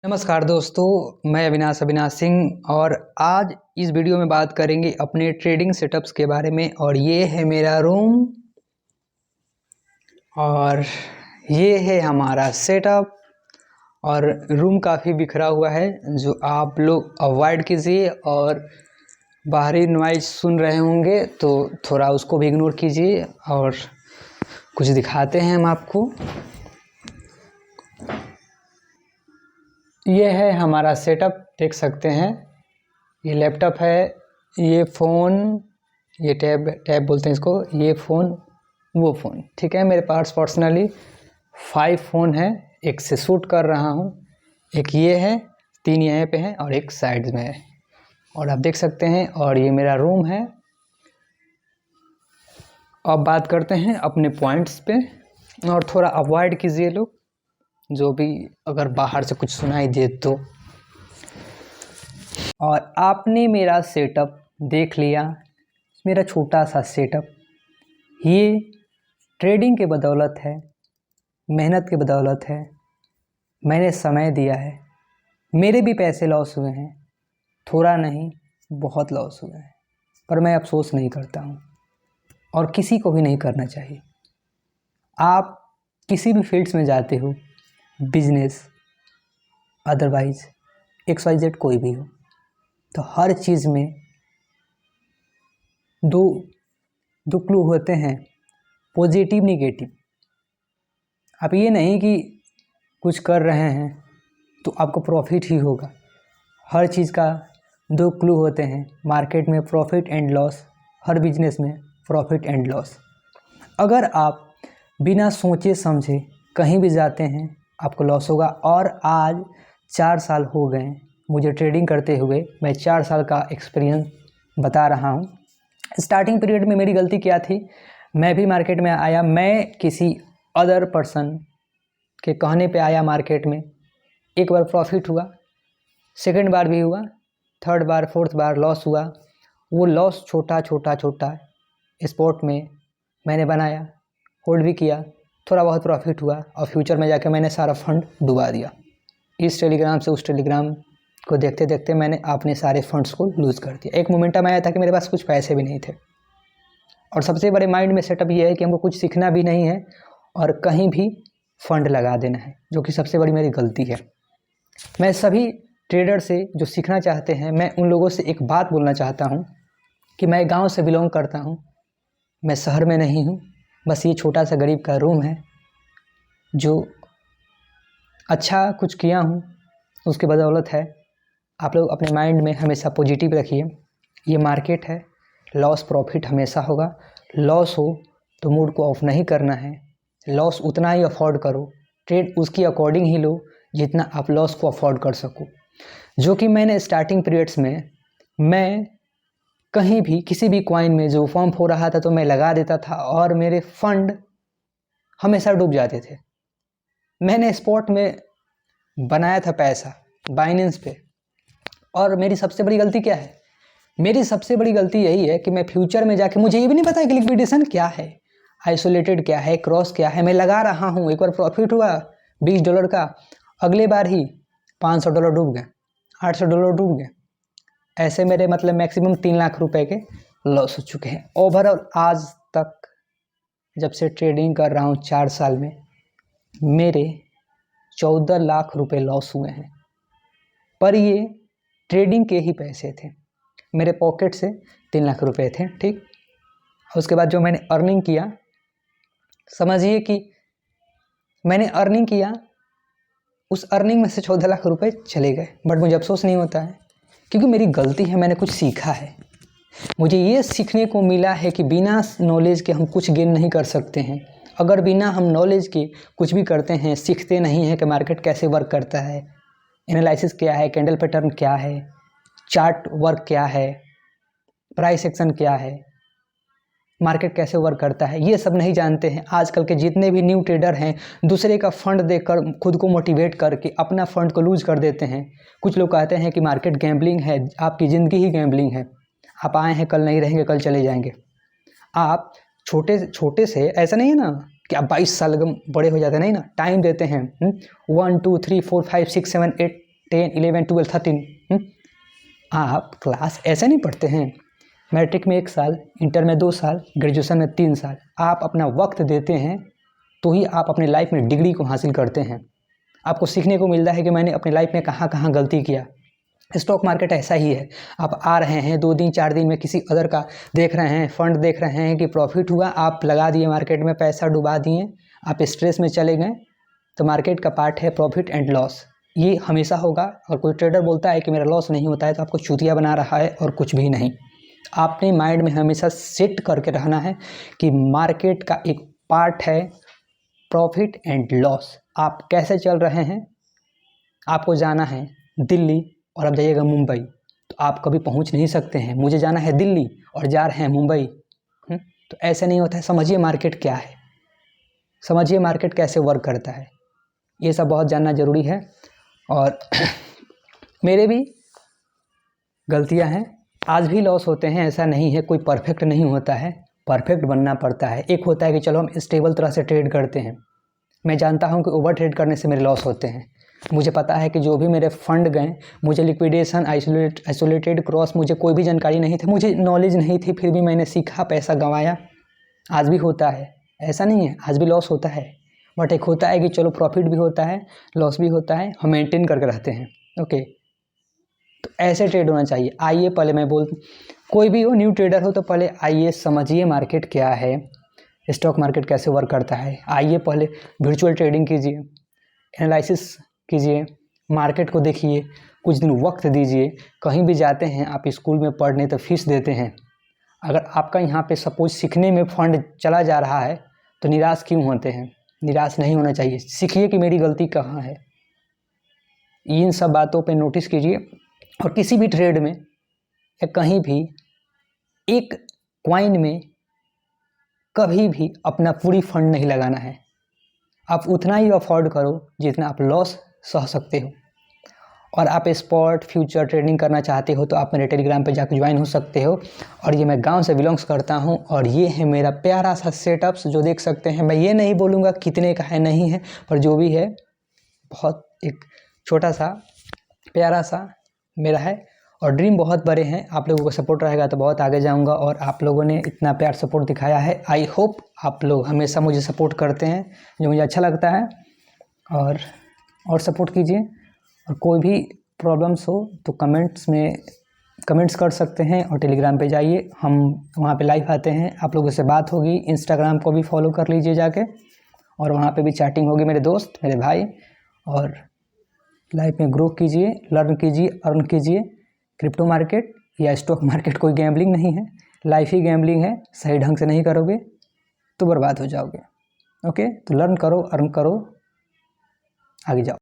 नमस्कार दोस्तों, मैं अविनाश सिंह और आज इस वीडियो में बात करेंगे अपने ट्रेडिंग सेटअप्स के बारे में। और ये है मेरा रूम और ये है हमारा सेटअप। और रूम काफ़ी बिखरा हुआ है जो आप लोग अवॉइड कीजिए, और बाहरी नॉइज़ सुन रहे होंगे तो थोड़ा उसको भी इग्नोर कीजिए। और कुछ दिखाते हैं हम आपको। ये है हमारा सेटअप, देख सकते हैं। ये लैपटॉप है, ये फ़ोन, ये टैब बोलते हैं इसको, ये फ़ोन, वो फ़ोन। ठीक है, मेरे पास पर्सनली 5 फ़ोन है। एक से शूट कर रहा हूँ, एक ये है, 3 यहाँ पे हैं और एक साइड में है। और आप देख सकते हैं, और ये मेरा रूम है। अब बात करते हैं अपने पॉइंट्स पे, और थोड़ा अवॉइड कीजिए लोग जो भी अगर बाहर से कुछ सुनाई दे तो। और आपने मेरा सेटअप देख लिया, मेरा छोटा सा सेटअप। ये ट्रेडिंग के बदौलत है, मेहनत के बदौलत है। मैंने समय दिया है, मेरे भी पैसे लॉस हुए हैं, थोड़ा नहीं बहुत लॉस हुए हैं, पर मैं अफसोस नहीं करता हूँ और किसी को भी नहीं करना चाहिए। आप किसी भी फील्ड्स में जाते हो, बिजनेस, अदरवाइज XYZ कोई भी हो, तो हर चीज़ में दो क्लू होते हैं, पॉजिटिव नेगेटिव। आप ये नहीं कि कुछ कर रहे हैं तो आपको प्रॉफिट ही होगा। हर चीज़ का 2 क्लू होते हैं मार्केट में, profit and loss. Her business में प्रॉफिट एंड लॉस। अगर आप बिना सोचे समझे कहीं भी जाते हैं, आपको लॉस होगा। और आज 4 साल हो गए मुझे ट्रेडिंग करते हुए, मैं 4 साल का एक्सपीरियंस बता रहा हूँ। स्टार्टिंग पीरियड में मेरी गलती क्या थी, मैं भी मार्केट में आया, मैं किसी अदर पर्सन के कहने पे आया मार्केट में। एक बार प्रॉफिट हुआ, सेकंड बार भी हुआ, थर्ड बार, फोर्थ बार लॉस हुआ। वो लॉस छोटा स्पॉट में मैंने बनाया, होल्ड भी किया, थोड़ा बहुत प्रॉफिट हुआ, और फ्यूचर में जाके मैंने सारा फंड डुबा दिया। इस टेलीग्राम से उस टेलीग्राम को देखते देखते मैंने अपने सारे फंड्स को लूज़ कर दिया। एक मोमेंटम आया था कि मेरे पास कुछ पैसे भी नहीं थे। और सबसे बड़े माइंड में सेटअप ये है कि हमको कुछ सीखना भी नहीं है और कहीं भी फंड लगा देना है, जो कि सबसे बड़ी मेरी गलती है। मैं सभी ट्रेडर से जो सीखना चाहते हैं, मैं उन लोगों से एक बात बोलना चाहता हूँ कि मैं गांव से बिलोंग करता हूँ, मैं शहर में नहीं हूँ। बस ये छोटा सा गरीब का रूम है, जो अच्छा कुछ किया हूँ उसके बदौलत है। आप लोग अपने माइंड में हमेशा पॉजिटिव रखिए। ये मार्केट है, लॉस प्रॉफिट हमेशा होगा। लॉस हो तो मूड को ऑफ नहीं करना है, लॉस उतना ही अफोर्ड करो, ट्रेड उसकी अकॉर्डिंग ही लो जितना आप लॉस को अफोर्ड कर सको। जो कि मैंने स्टार्टिंग पीरियड्स में, मैं कहीं भी किसी भी कॉइन में जो फॉर्म हो रहा था तो मैं लगा देता था और मेरे फंड हमेशा डूब जाते थे। मैंने स्पॉट में बनाया था पैसा बाइनेंस पे। और मेरी सबसे बड़ी गलती क्या है, मेरी सबसे बड़ी गलती यही है कि मैं फ्यूचर में जाके, मुझे ये भी नहीं पता है कि लिक्विडेशन क्या है, आइसोलेटेड क्या है, क्रॉस क्या है। मैं लगा रहा हूँ, एक बार प्रॉफिट हुआ $20 का, अगले बार ही $500 डूब गए, $800 डूब गए। ऐसे मेरे मतलब मैक्सिमम 3 लाख रुपए के लॉस हो चुके हैं ओवरऑल। आज तक जब से ट्रेडिंग कर रहा हूँ 4 साल में, मेरे 14 लाख रुपए लॉस हुए हैं। पर ये ट्रेडिंग के ही पैसे थे, मेरे पॉकेट से 3 लाख रुपए थे। ठीक, उसके बाद जो मैंने अर्निंग किया, समझिए कि मैंने अर्निंग किया, उस अर्निंग में से 14 लाख रुपए चले गए। बट मुझे अफसोस नहीं होता है, क्योंकि मेरी गलती है, मैंने कुछ सीखा है। मुझे ये सीखने को मिला है कि बिना नॉलेज के हम कुछ गेन नहीं कर सकते हैं। अगर बिना हम नॉलेज के कुछ भी करते हैं, सीखते नहीं हैं कि मार्केट कैसे वर्क करता है, एनालिसिस क्या है, कैंडल पैटर्न क्या है, चार्ट वर्क क्या है, प्राइस एक्शन क्या है, मार्केट कैसे वर्क करता है, ये सब नहीं जानते हैं। आजकल के जितने भी न्यू ट्रेडर हैं, दूसरे का फंड देखकर खुद को मोटिवेट करके अपना फंड को लूज कर देते हैं। कुछ लोग कहते हैं कि मार्केट गैम्बलिंग है, आपकी ज़िंदगी ही गैम्बलिंग है। आप आए हैं, कल नहीं रहेंगे, कल चले जाएंगे। आप छोटे से ऐसा नहीं है ना कि आप 22 साल बड़े हो जाते, नहीं ना, टाइम देते हैं। 1 2 3 4 5 6 7 8 10, 11, 12, 13। आप क्लास ऐसे नहीं पढ़ते हैं। मैट्रिक में 1 साल, इंटर में 2 साल, ग्रेजुएशन में 3 साल। आप अपना वक्त देते हैं तो ही आप अपनी लाइफ में डिग्री को हासिल करते हैं। आपको सीखने को मिलता है कि मैंने अपनी लाइफ में कहाँ कहाँ गलती किया। स्टॉक मार्केट ऐसा ही है। आप आ रहे हैं 2 दिन 4 दिन में किसी अदर का देख रहे हैं, फंड देख रहे हैं कि प्रॉफिट हुआ, आप लगा दिए मार्केट में, पैसा डुबा दिए, आप स्ट्रेस में चले गए। तो मार्केट का पार्ट है प्रॉफिट एंड लॉस, ये हमेशा होगा। और कोई ट्रेडर बोलता है कि मेरा लॉस नहीं होता है तो आपको चूतिया बना रहा है और कुछ भी नहीं। आपने माइंड में हमेशा सेट करके रहना है कि मार्केट का एक पार्ट है प्रॉफिट एंड लॉस। आप कैसे चल रहे हैं, आपको जाना है दिल्ली और आप जाइएगा मुंबई, तो आप कभी पहुंच नहीं सकते हैं। मुझे जाना है दिल्ली और जा रहे हैं मुंबई, तो ऐसे नहीं होता है। समझिए मार्केट क्या है, समझिए मार्केट कैसे वर्क करता है, ये सब बहुत जानना ज़रूरी है। और मेरे भी गलतियां हैं, आज भी लॉस होते हैं, ऐसा नहीं है। कोई परफेक्ट नहीं होता है, परफेक्ट बनना पड़ता है। एक होता है कि चलो हम स्टेबल तरह से ट्रेड करते हैं। मैं जानता हूं कि ओवर ट्रेड करने से मेरे लॉस होते हैं। मुझे पता है कि जो भी मेरे फंड गए, मुझे लिक्विडेशन, आइसोलेटेड क्रॉस, मुझे कोई भी जानकारी नहीं थी, मुझे नॉलेज नहीं थी, फिर भी मैंने सीखा, पैसा गंवाया। आज भी होता है, ऐसा नहीं है, आज भी लॉस होता है। बट एक होता है कि चलो प्रॉफिट भी होता है, लॉस भी होता है, हम मेंटेन करके रहते हैं। ओके, तो ऐसे ट्रेड होना चाहिए। आइए पहले मैं कोई भी हो, न्यू ट्रेडर हो, तो पहले आइए समझिए मार्केट क्या है, स्टॉक मार्केट कैसे वर्क करता है। आइए पहले वर्चुअल ट्रेडिंग कीजिए, एनालिसिस कीजिए, मार्केट को देखिए, कुछ दिन वक्त दीजिए। कहीं भी जाते हैं आप स्कूल में पढ़ने तो फीस देते हैं। अगर आपका यहाँ पे सपोज सीखने में फंड चला जा रहा है तो निराश क्यों होते हैं? निराश नहीं होना चाहिए। सीखिए कि मेरी गलती कहाँ है, इन सब बातों पे नोटिस कीजिए। और किसी भी ट्रेड में या कहीं भी एक कॉइन में कभी भी अपना पूरी फंड नहीं लगाना है। आप उतना ही अफोर्ड करो जितना आप लॉस सह सकते हो। और आप स्पॉट फ्यूचर ट्रेडिंग करना चाहते हो तो आप मेरे टेलीग्राम पे जाकर ज्वाइन हो सकते हो। और ये मैं गांव से बिलोंग्स करता हूँ और ये है मेरा प्यारा सा सेटअप्स जो देख सकते हैं। मैं ये नहीं बोलूँगा कितने का है, नहीं है, पर जो भी है बहुत एक छोटा सा प्यारा सा मेरा है। और ड्रीम बहुत बड़े हैं, आप लोगों का सपोर्ट रहेगा तो बहुत आगे जाऊंगा। और आप लोगों ने इतना प्यार सपोर्ट दिखाया है, आई होप आप लोग हमेशा मुझे सपोर्ट करते हैं, जो मुझे अच्छा लगता है। और सपोर्ट कीजिए। और कोई भी प्रॉब्लम्स हो तो कमेंट्स कर सकते हैं। और टेलीग्राम पे जाइए, हम वहाँ पे लाइव आते हैं, आप लोगों से बात होगी। इंस्टाग्राम को भी फॉलो कर लीजिए जाके, और वहाँ पे भी चैटिंग होगी, मेरे दोस्त, मेरे भाई। और लाइफ में ग्रो कीजिए, लर्न कीजिए, अर्न कीजिए। क्रिप्टो मार्केट या स्टॉक मार्केट कोई गैम्बलिंग नहीं है, लाइफ ही गैम्बलिंग है। सही ढंग से नहीं करोगे तो बर्बाद हो जाओगे। ओके, तो लर्न करो, अर्न करो, आगे जाओ।